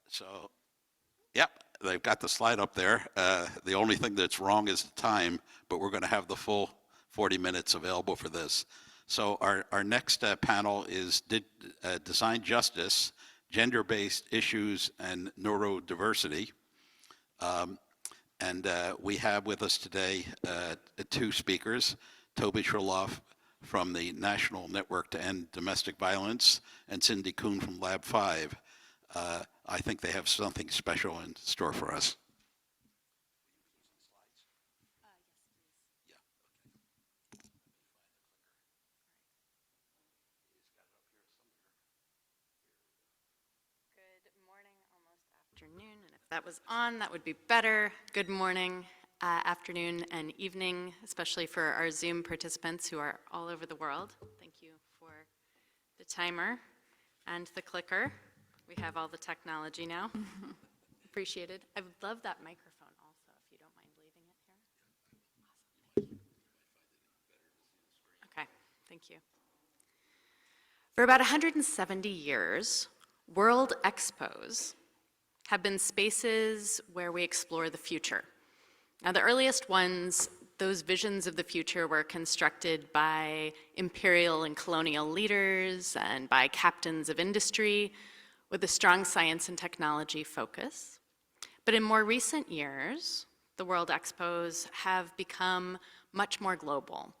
So, yep, they've got the slide up there. The only thing that's wrong is the time, but we're going to have the full 40 minutes available for this. So our next panel is Design Justice, Gender-Based Issues and Neurodiversity. And we have with us today two speakers, Toby Shulruff from the National Network to End Domestic Violence and Cyndi Coon from Lab 5. I think they have something special in store for us. Afternoon, and if that was on, that would be better. Good morning, afternoon, and evening, especially for our Zoom participants who are all over the world. Thank you for the timer and the clicker. We have all the technology now. Appreciated. I would love that microphone also, if you don't mind leaving it here. Awesome. Okay, thank you. For about 170 years, World Expos have been spaces where we explore the future. Now, the earliest ones, those visions of the future were constructed by imperial and colonial leaders and by captains of industry with a strong science and technology focus. But in more recent years, the World Expos have become much more global.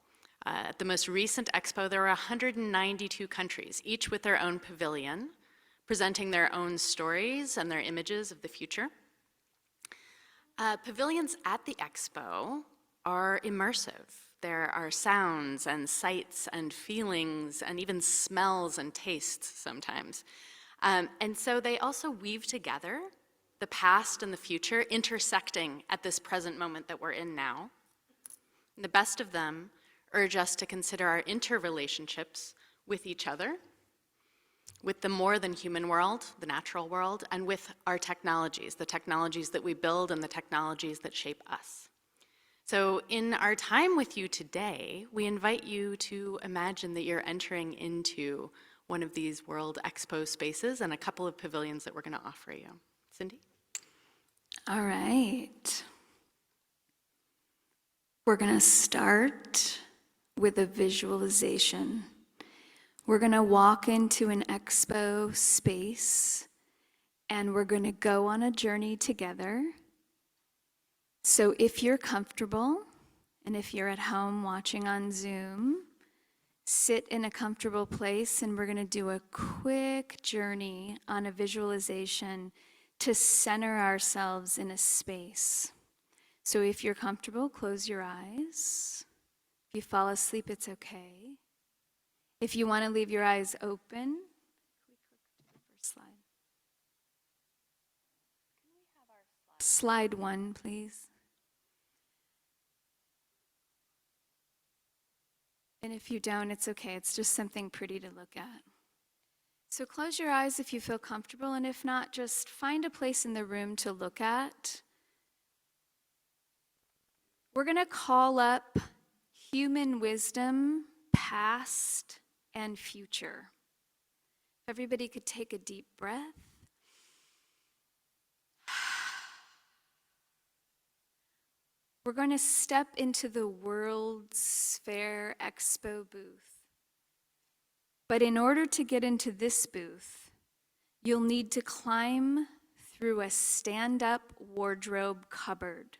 At the most recent expo, there were 192 countries, each with their own pavilion, presenting their own stories and their images of the future. Pavilions at the expo are immersive. There are sounds and sights and feelings and even smells and tastes sometimes. And so they also weave together the past and the future, intersecting at this present moment that we're in now. And the best of them urge us to consider our interrelationships with each other, with the more than human world, the natural world, and with our technologies, the technologies that we build and the technologies that shape us. So in our time with you today, we invite you to imagine that you're entering into one of these World Expo spaces and a couple of pavilions that we're going to offer you. Cyndi? All right. We're going to start with a visualization. We're going to walk into an expo space and we're going to go on a journey together. So if you're comfortable and if you're at home watching on Zoom, sit in a comfortable place and we're going to do a quick journey on a visualization to center ourselves in a space. So if you're comfortable, close your eyes. If you fall asleep, it's okay. If you want to leave your eyes open, can we click to the first slide? Can we have our slide 1, please? And if you don't, it's okay. It's just something pretty to look at. So close your eyes if you feel comfortable, and if not, just find a place in the room to look at. We're going to call up human wisdom, past and future. If everybody could take a deep breath. We're going to step into the World's Fair Expo booth. But in order to get into this booth, you'll need to climb through a stand-up wardrobe cupboard.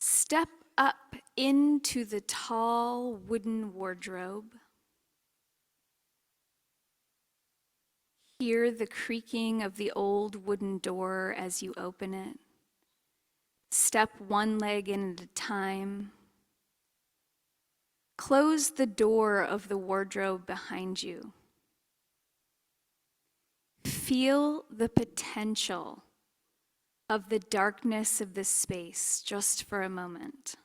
Step up into the tall wooden wardrobe. Hear the creaking of the old wooden door as you open it. Step one leg in at a time. Close the door of the wardrobe behind you. Feel the potential of the darkness of this space just for a moment.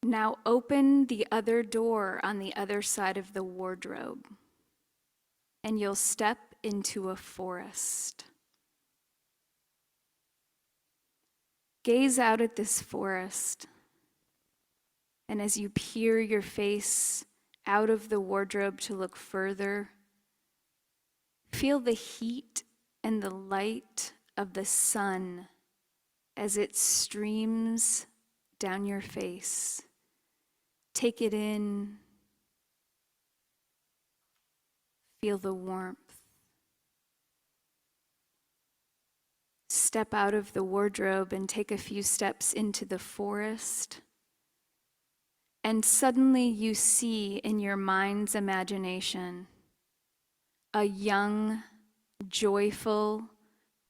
Now open the other door on the other side of the wardrobe, and you'll step into a forest. Gaze out at this forest, and as you peer your face out of the wardrobe to look further. Feel the heat and the light of the sun as it streams down your face. Take it in. Feel the warmth. Step out of the wardrobe and take a few steps into the forest. And suddenly you see in your mind's imagination a young, joyful,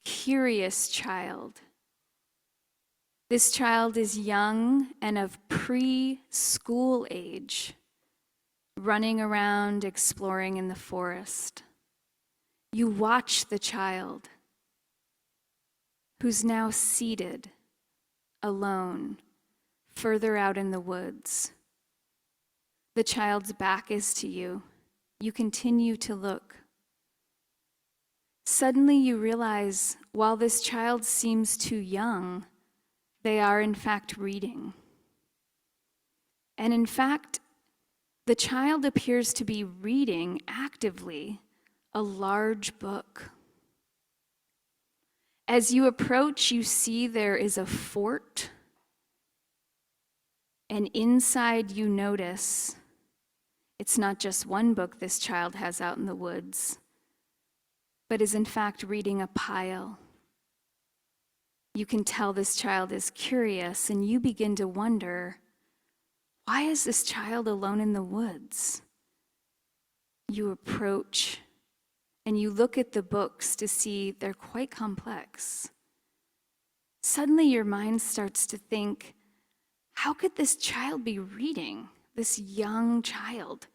curious child. This child is young and of preschool age, running around exploring in the forest. You watch the child, who's now seated, alone, further out in the woods. The child's back is to you. You continue to look. Suddenly you realize, while this child seems too young, they are in fact reading. And in fact, the child appears to be reading actively a large book. As you approach, you see there is a fort, and inside you notice it's not just one book this child has out in the woods, but is in fact reading a pile. You can tell this child is curious, and you begin to wonder, why is this child alone in the woods? You approach, and you look at the books to see they're quite complex. Suddenly your mind starts to think, how could this child be reading? This young child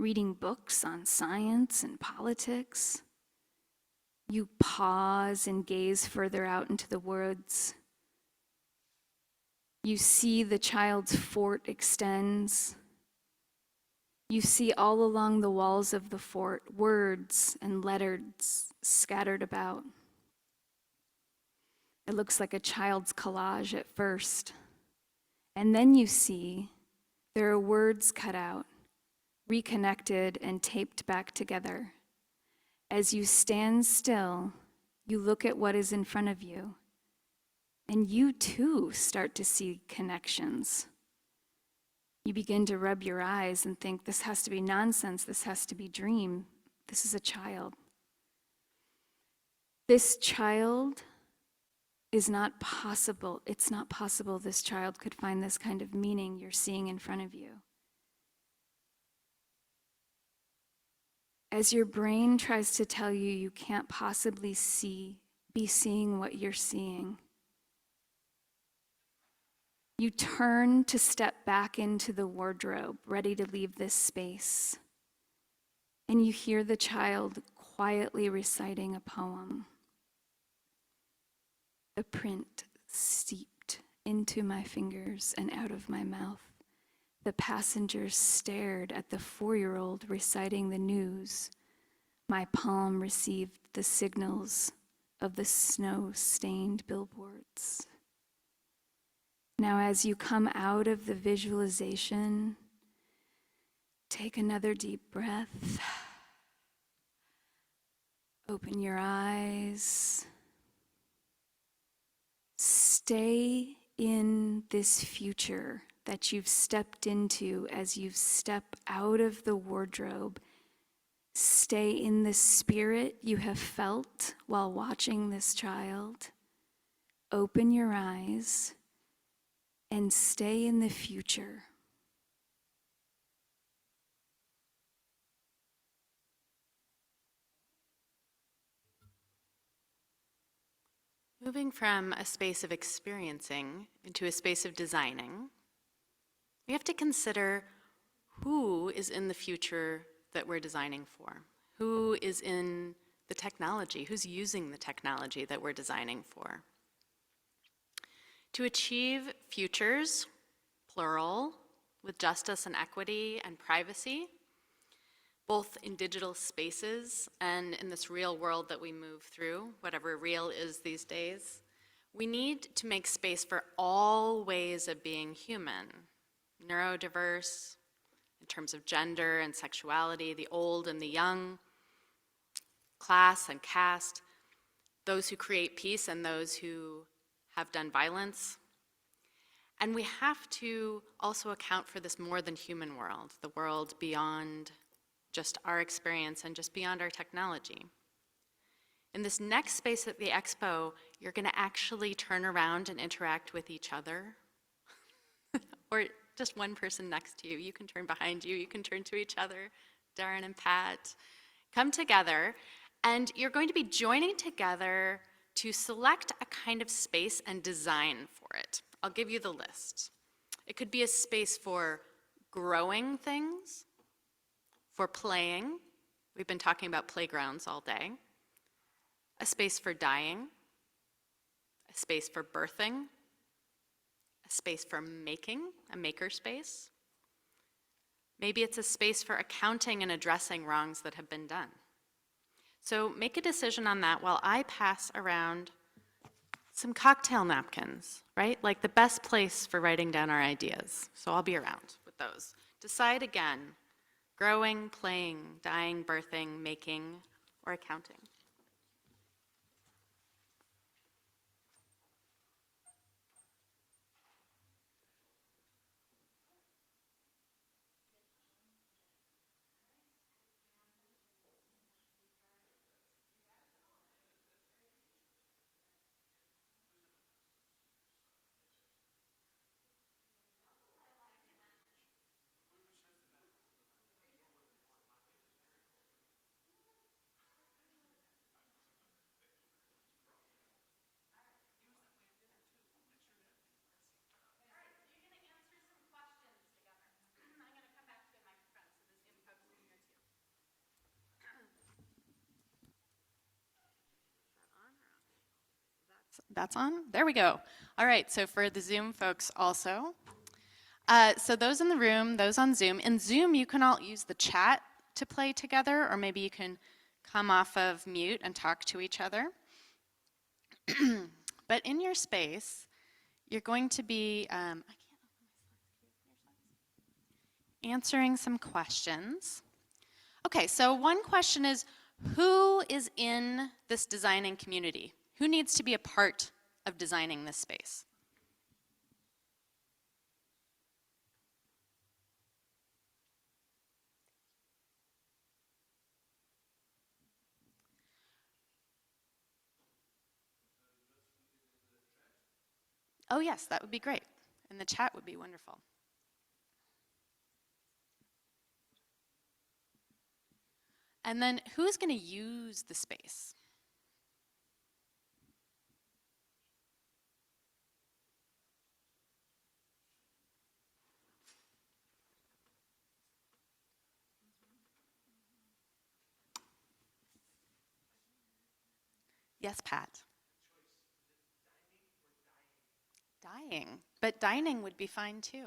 reading books on science and politics? You pause and gaze further out into the woods. You see the child's fort extends. You see all along the walls of the fort words and letters scattered about. It looks like a child's collage at first. And then you see there are words cut out, reconnected and taped back together. As you stand still, you look at what is in front of you, and you too start to see connections. You begin to rub your eyes and think, this has to be nonsense, this has to be dream, this is a child. This child is not possible. It's not possible this child could find this kind of meaning you're seeing in front of you. As your brain tries to tell you you can't possibly be seeing what you're seeing, you turn to step back into the wardrobe, ready to leave this space, and you hear the child quietly reciting a poem. The print seeped into my fingers and out of my mouth. The passengers stared at the 4-year-old reciting the news. My palm received the signals of the snow-stained billboards. Now, as you come out of the visualization, take another deep breath. Open your eyes. Stay in this future that you've stepped into as you've stepped out of the wardrobe. Stay in the spirit you have felt while watching this child. Open your eyes and stay in the future. Moving from a space of experiencing into a space of designing, we have to consider who is in the future that we're designing for. Who is in the technology? Who's using the technology that we're designing for? To achieve futures, plural, with justice and equity and privacy, both in digital spaces and in this real world that we move through, whatever real is these days, we need to make space for all ways of being human, neurodiverse, terms of gender and sexuality, the old and the young, class and caste, those who create peace and those who have done violence. And we have to also account for this more than human world, the world beyond just our experience and just beyond our technology. In this next space at the expo, you're going to actually turn around and interact with each other, or just one person next to you. You can turn behind you, you can turn to each other. Darren and Pat, come together, and you're going to be joining together to select a kind of space and design for it. I'll give you the list. It could be a space for growing things, for playing. We've been talking about playgrounds all day. A space for dying, a space for birthing, a space for making, a maker space. Maybe it's a space for accounting and addressing wrongs that have been done. So make a decision on that while I pass around some cocktail napkins, right? Like the best place for writing down our ideas. So I'll be around with those. Decide again, growing, playing, dying, birthing, making, or accounting. That's on? There we go. All right, so for the Zoom folks also. So those in the room, those on Zoom. In Zoom, you can all use the chat to play together, or maybe you can come off of mute and talk to each other. But in your space, you're going to be answering some questions. Okay, so one question is, who is in this designing community? Who needs to be a part of designing this space? Oh yes, that would be great. And the chat would be wonderful. And then who's going to use the space? Yes, Pat. Dying, but dining would be fine too.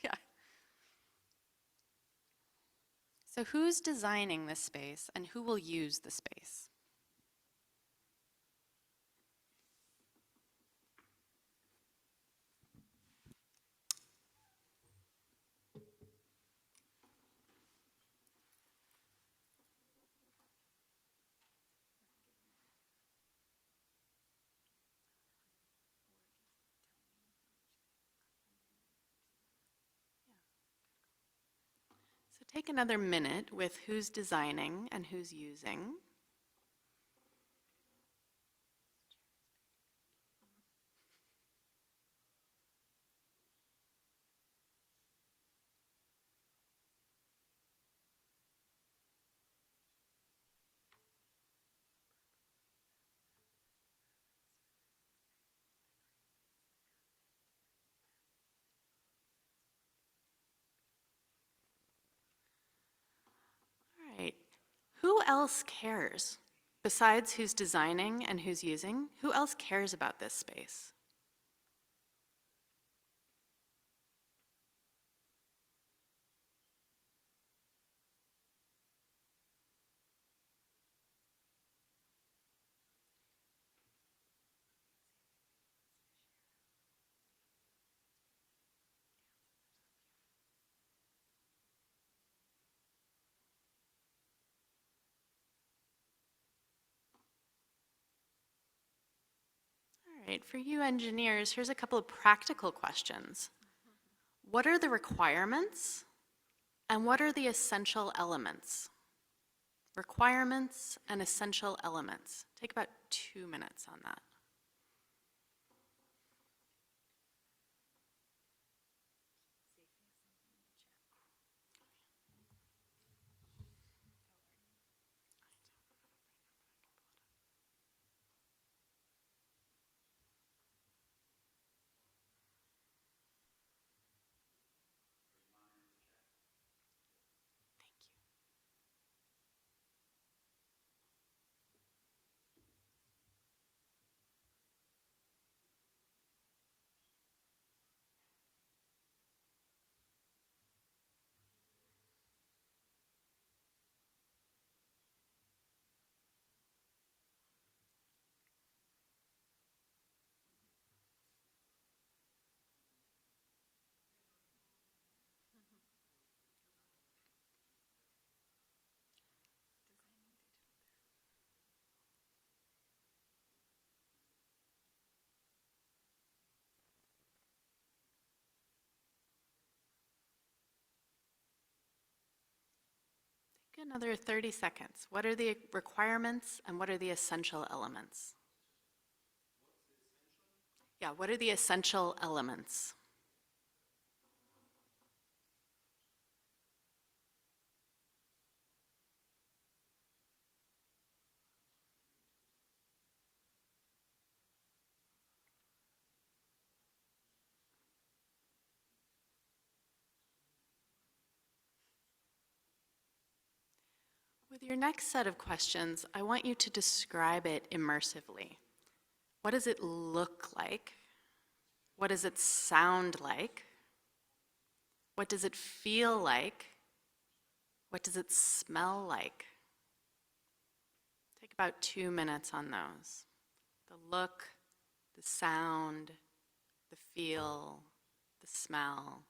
Yeah. So who's designing this space and who will use the space? So take another minute with who's designing and who's using. All right. Who else cares? Besides who's designing and who's using, who else cares about this space? All right, for you engineers, here's a couple of practical questions. What are the requirements and what are the essential elements? Requirements and essential elements. Take about 2 minutes on that. Take another 30 seconds. What are the requirements and what are the essential elements? Yeah, what are the essential elements? With your next set of questions, I want you to describe it immersively. What does it look like? What does it sound like? What does it feel like? What does it smell like? Take about 2 minutes on those. The look, the sound, the feel, the smell.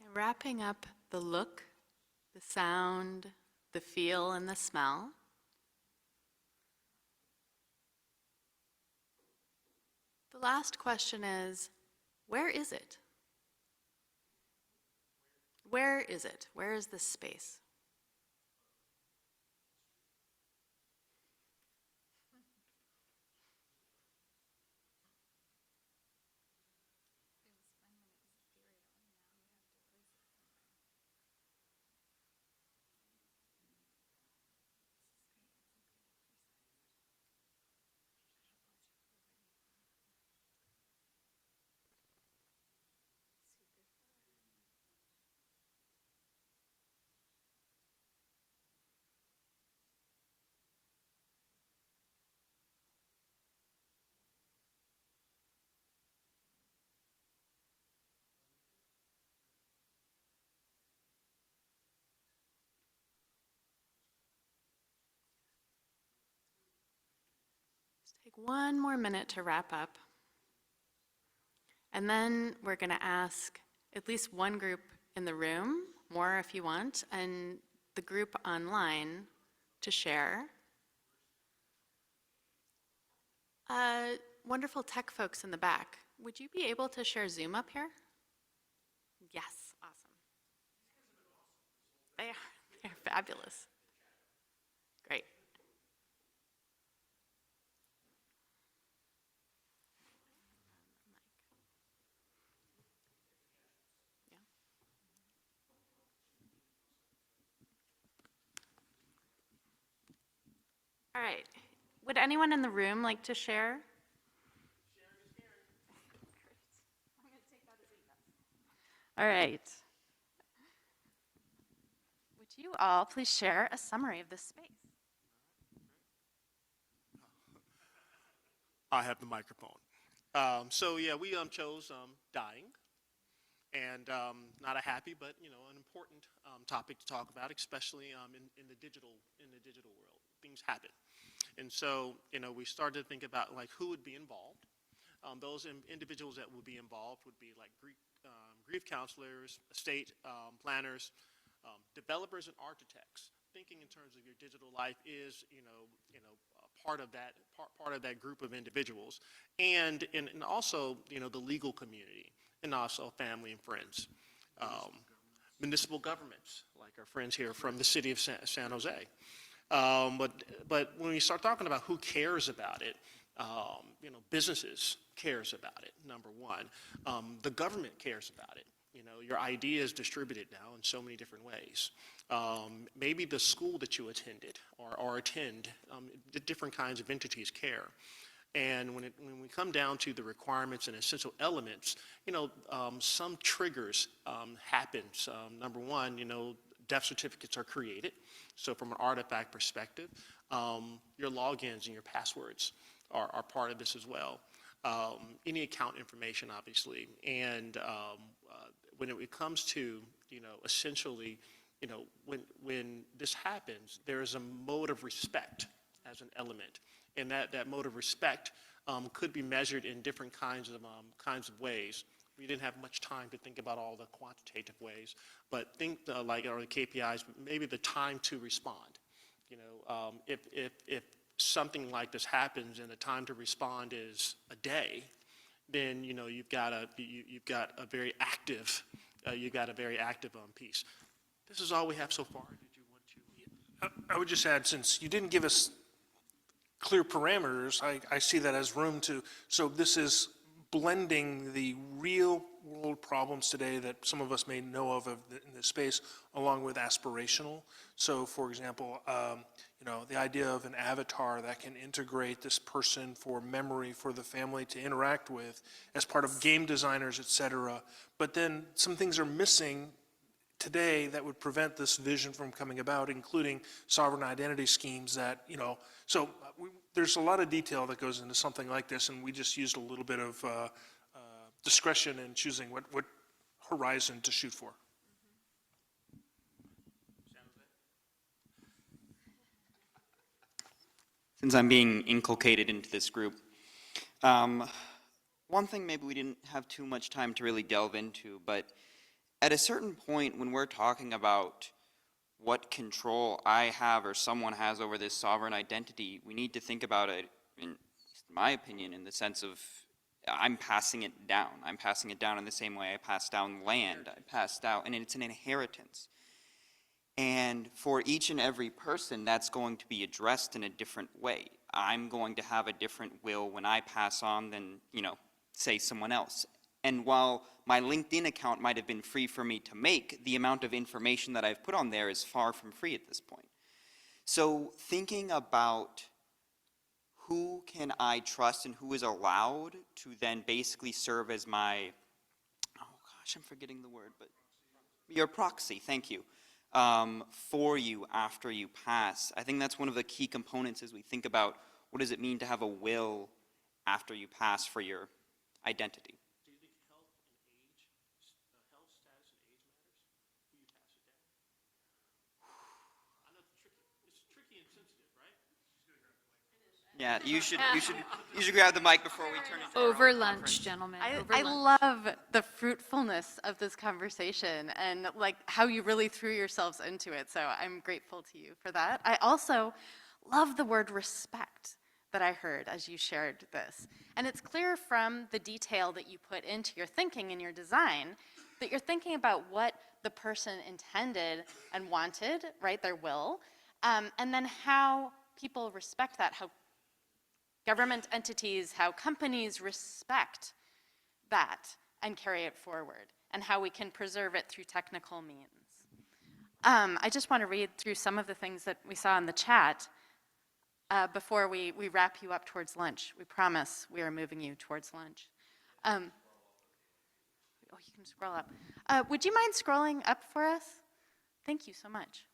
Okay, wrapping up the look, the sound, the feel, and the smell. The last question is, where is it? Where is it? Where is this space? Just take 1 more minute to wrap up. And then we're going to ask at least one group in the room, more if you want, and the group online to share. Wonderful tech folks in the back, would you be able to share Zoom up here? Yes, awesome. They're fabulous. Great. Yeah. All right. Would anyone in the room like to share? All right. Would you all please share a summary of this space? I have the microphone. So yeah, we chose dying, and not a happy, but an important topic to talk about, especially in the digital world. Things happen, and so we started to think about like who would be involved. Those individuals that would be involved would be like grief counselors, estate planners, developers, and architects. Thinking in terms of your digital life is part of that group of individuals, and also the legal community, and also family and friends, municipal governments like our friends here from the city of San Jose. But when we start talking about who cares about it, businesses cares about it, number one. The government cares about it. Your idea is distributed now in so many different ways. Maybe the school that you attended or attend, the different kinds of entities care. And when we come down to the requirements and essential elements, some triggers happen. Number one, death certificates are created. So from an artifact perspective, your logins and your passwords are part of this as well. Any account information, obviously. And when it comes to, essentially, when this happens, there is a mode of respect as an element. And that mode of respect could be measured in different kinds of ways. We didn't have much time to think about all the quantitative ways, but think like or the KPIs, maybe the time to respond. If something like this happens and the time to respond is a day, then you've got a very active piece. This is all we have so far. Did you want to? I would just add, since you didn't give us clear parameters, I see that as room to, so this is blending the real world problems today that some of us may know of in this space, along with aspirational. So for example, the idea of an avatar that can integrate this person for memory for the family to interact with as part of game designers, et cetera. But then some things are missing today that would prevent this vision from coming about, including sovereign identity schemes that, so there's a lot of detail that goes into something like this, and we just used a little bit of discretion in choosing what horizon to shoot for. Since I'm being inculcated into this group, one thing maybe we didn't have too much time to really delve into, but at a certain point when we're talking about what control I have or someone has over this sovereign identity, we need to think about it, in my opinion, in the sense of I'm passing it down. I'm passing it down in the same way I pass down land. I pass down, and it's an inheritance. And for each and every person, that's going to be addressed in a different way. I'm going to have a different will when I pass on than, say someone else. And while my LinkedIn account might have been free for me to make, the amount of information that I've put on there is far from free at this point. So thinking about who can I trust and who is allowed to then basically serve as my, oh gosh, I'm forgetting the word, but your proxy, thank you, for you after you pass. I think that's one of the key components as we think about what does it mean to have a will after you pass for your identity. Do you think health status and age matters? Who you pass it down? I know it's tricky and sensitive, right? Yeah, you should grab the mic before we turn it Over lunch, gentlemen. Over I lunch. love the fruitfulness of this conversation and like how you really threw yourselves into it. So I'm grateful to you for that. I also love the word respect, that I heard as you shared this. And it's clear from the detail that you put into your thinking and your design that you're thinking about what the person intended and wanted, right, their will, and then how people respect that, how government entities, how companies respect that and carry it forward, and how we can preserve it through technical means. I just want to read through some of the things that we saw in the chat before we wrap you up towards lunch. We promise we are moving you towards lunch. Oh, you can scroll up. Would you mind scrolling up for us? Thank you so much.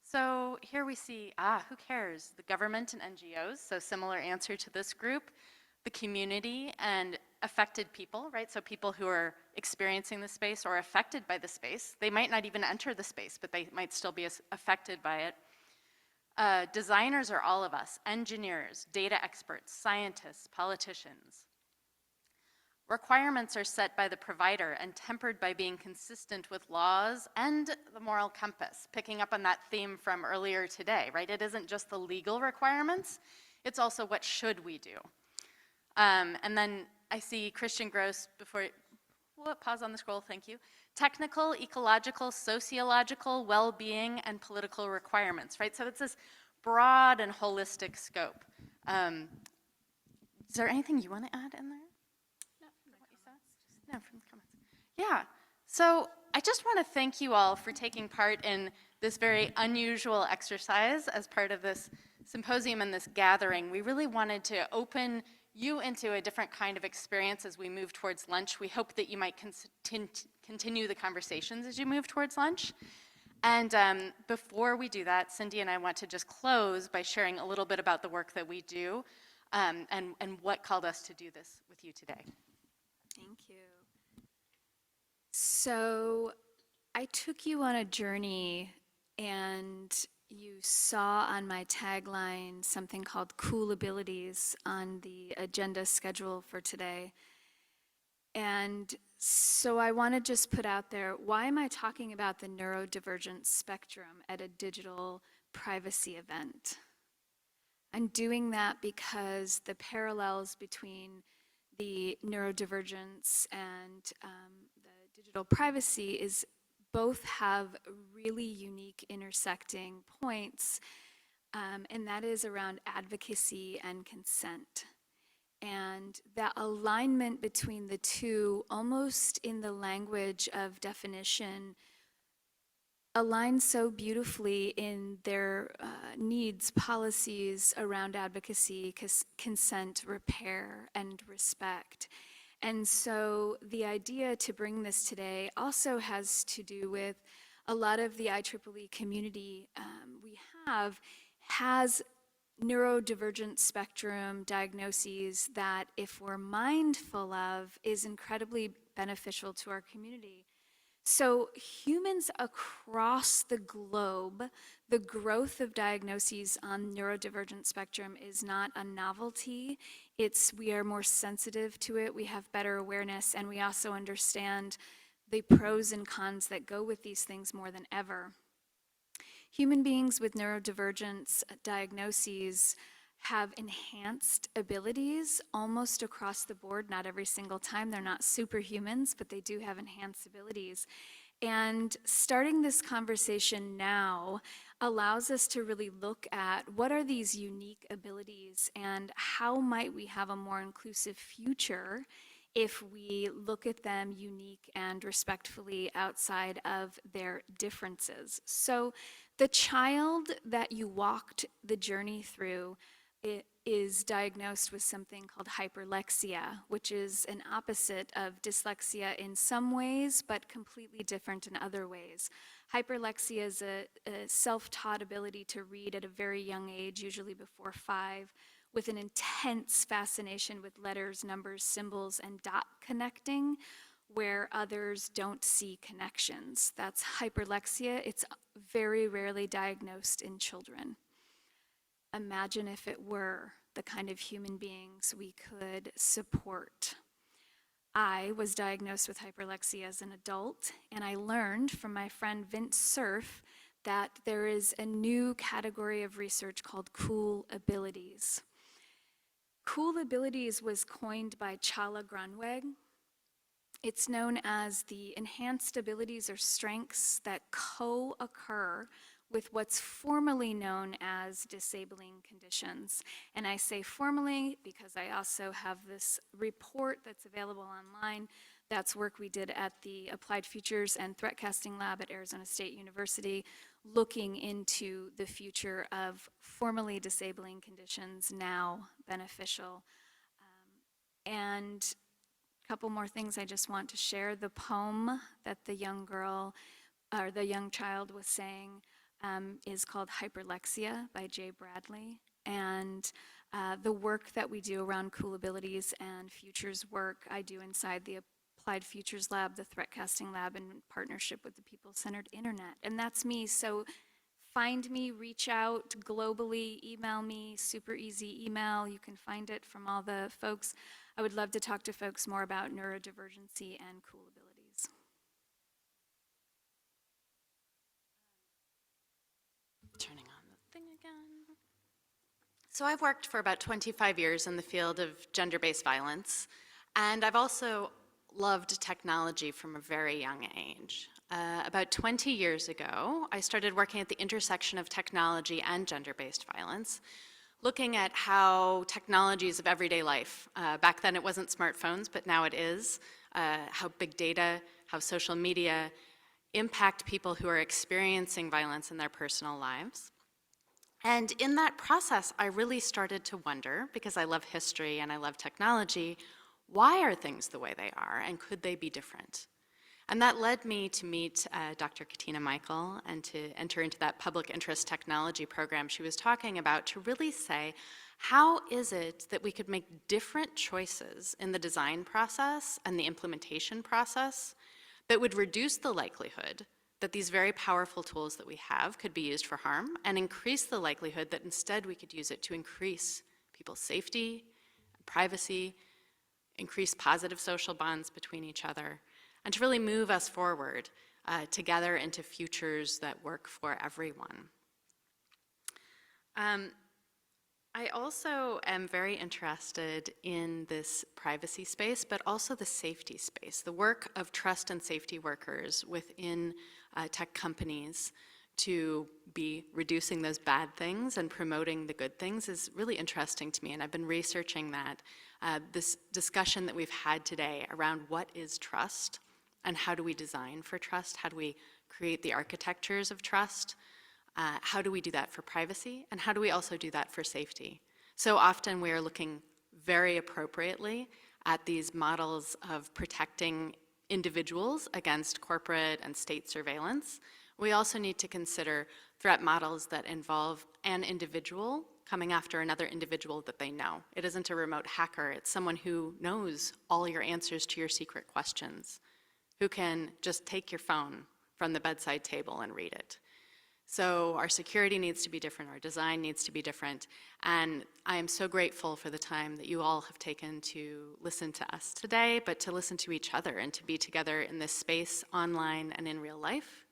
So here we see, who cares? The government and NGOs, so similar answer to this group. The community and affected people, right? So people who are experiencing the space or affected by the space. They might not even enter the space, but they might still be affected by it. Designers are all of us, engineers, data experts, scientists, politicians. Requirements are set by the provider and tempered by being consistent with laws and the moral compass, picking up on that theme from earlier today, right? It isn't just the legal requirements, it's also what should we do. And then I see Christian Gross before, pause on the scroll, thank you. Technical, ecological, sociological, well-being, and political requirements, right? So it's this broad and holistic scope. Is there anything you want to add in there? No, from the comments. Yeah, so I just want to thank you all for taking part in this very unusual exercise as part of this symposium and this gathering. We really wanted to open you into a different kind of experience as we move towards lunch. We hope that you might continue the conversations as you move towards lunch. And before we do that, Cyndi and I want to just close by sharing a little bit about the work that we do and what called us to do this with you today. Thank you. So I took you on a journey, and you saw on my tagline something called Coolabilities on the agenda schedule for today. And so I want to just put out there, why am I talking about the neurodivergent spectrum at a digital privacy event? I'm doing that because the parallels between the neurodivergence and the digital privacy is both have really unique intersecting points, and that is around advocacy and consent. And that alignment between the two, almost in the language of definition, align so beautifully in their needs, policies around advocacy, consent, repair, and respect. And so the idea to bring this today also has to do with a lot of the IEEE community we have has neurodivergent spectrum diagnoses that, if we're mindful of, is incredibly beneficial to our community. So humans across the globe, the growth of diagnoses on neurodivergent spectrum is not a novelty. We are more sensitive to it, we have better awareness, and we also understand the pros and cons that go with these things more than ever. Human beings with neurodivergence diagnoses have enhanced abilities almost across the board, not every single time. They're not superhumans, but they do have enhanced abilities. And starting this conversation now allows us to really look at what are these unique abilities and how might we have a more inclusive future if we look at them unique and respectfully outside of their differences. So the child that you walked the journey through is diagnosed with something called hyperlexia, which is an opposite of dyslexia in some ways, but completely different in other ways. Hyperlexia is a self-taught ability to read at a very young age, usually before 5, with an intense fascination with letters, numbers, symbols, and dot connecting, where others don't see connections. That's hyperlexia. It's very rarely diagnosed in children. Imagine if it were the kind of human beings we could support. I was diagnosed with hyperlexia as an adult, and I learned from my friend Vince Cerf that there is a new category of research called Coolabilities. Coolabilities was coined by Chala Grunweg. It's known as the enhanced abilities or strengths that co-occur with what's formally known as disabling conditions. And I say formally because I also have this report that's available online. That's work we did at the Applied Futures and Threat Casting Lab at Arizona State University, looking into the future of formally disabling conditions, now beneficial. And a couple more things I just want to share. The poem that the young girl, or the young child was saying is called Hyperlexia by Jay Bradley. And the work that we do around Coolabilities and Futures work, I do inside the Applied Futures Lab, the Threat Casting Lab, in partnership with the People-Centered Internet. And that's me. So find me, reach out globally, email me, super easy email. You can find it from all the folks. I would love to talk to folks more about neurodivergency and Coolabilities. Turning on the thing again. So I've worked for about 25 years in the field of gender-based violence, and I've also loved technology from a very young age. About 20 years ago, I started working at the intersection of technology and gender-based violence, looking at how technologies of everyday life, back then it wasn't smartphones, but now it is, how big data, how social media impact people who are experiencing violence in their personal lives. And in that process, I really started to wonder, because I love history and I love technology, why are things the way they are, and could they be different? And that led me to meet Dr. Katina Michael and to enter into that public interest technology program she was talking about, to really say, how is it that we could make different choices in the design process and the implementation process that would reduce the likelihood that these very powerful tools that we have could be used for harm, and increase the likelihood that instead we could use it to increase people's safety, privacy, increase positive social bonds between each other, and to really move us forward together into futures that work for everyone. I also am very interested in this privacy space, but also the safety space, the work of trust and safety workers within tech companies to be reducing those bad things and promoting the good things is really interesting to me, and I've been researching that. This discussion that we've had today around what is trust and how do we design for trust, how do we create the architectures of trust, how do we do that for privacy, and how do we also do that for safety? So often we are looking very appropriately at these models of protecting individuals against corporate and state surveillance. We also need to consider threat models that involve an individual coming after another individual that they know. It isn't a remote hacker, it's someone who knows all your answers to your secret questions, who can just take your phone from the bedside table and read it. So our security needs to be different, our design needs to be different, and I am so grateful for the time that you all have taken to listen to us today, but to listen to each other and to be together in this space, online and in real life.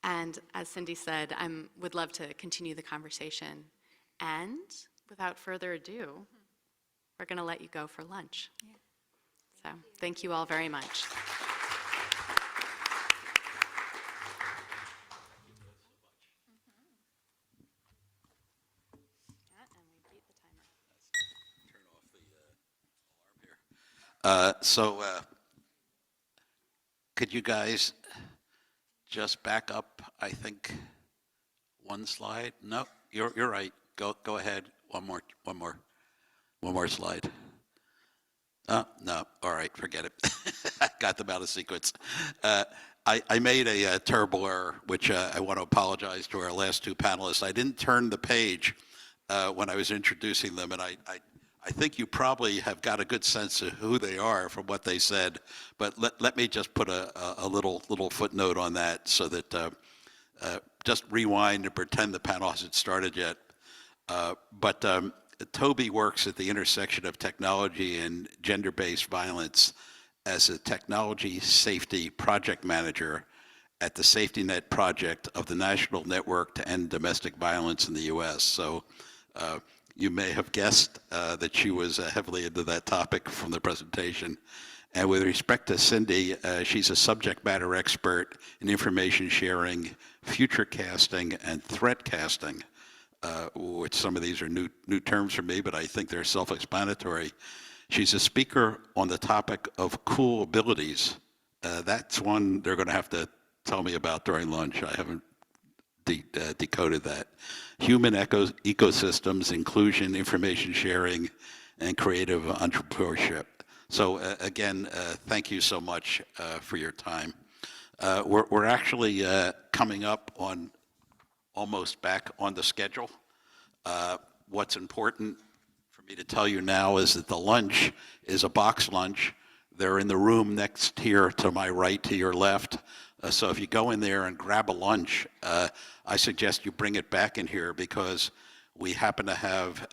And as Cyndi said, I would love to continue the conversation. And without further ado, we're going to let you go for lunch. Yeah. So thank you all very much. Could you guys just back up, I think, one slide? No, you're right. Go ahead. One more slide. No, all right, forget it. I got them out of sequence. I made a terrible error, which I want to apologize to our last two panelists. I didn't turn the page when I was introducing them, and I think you probably have got a good sense of who they are from what they said, but let me just put a little footnote on that so that just rewind and pretend the panel hasn't started yet. But Toby works at the intersection of technology and gender-based violence as a technology safety project manager at the Safety Net Project of the National Network to End Domestic Violence in the U.S. So you may have guessed that she was heavily into that topic from the presentation. And with respect to Cyndi, she's a subject matter expert in information sharing, future casting, and threat casting, which some of these are new terms for me, but I think they're self-explanatory. She's a speaker on the topic of Coolabilities. That's one they're going to have to tell me about during lunch. I haven't decoded that. Human ecosystems, inclusion, information sharing, and creative entrepreneurship. So again, thank you so much for your time. We're actually coming up on almost back on the schedule. What's important for me to tell you now is that the lunch is a box lunch. They're in the room next here to my right, to your left. So if you go in there and grab a lunch, I suggest you bring it back in here because we happen to have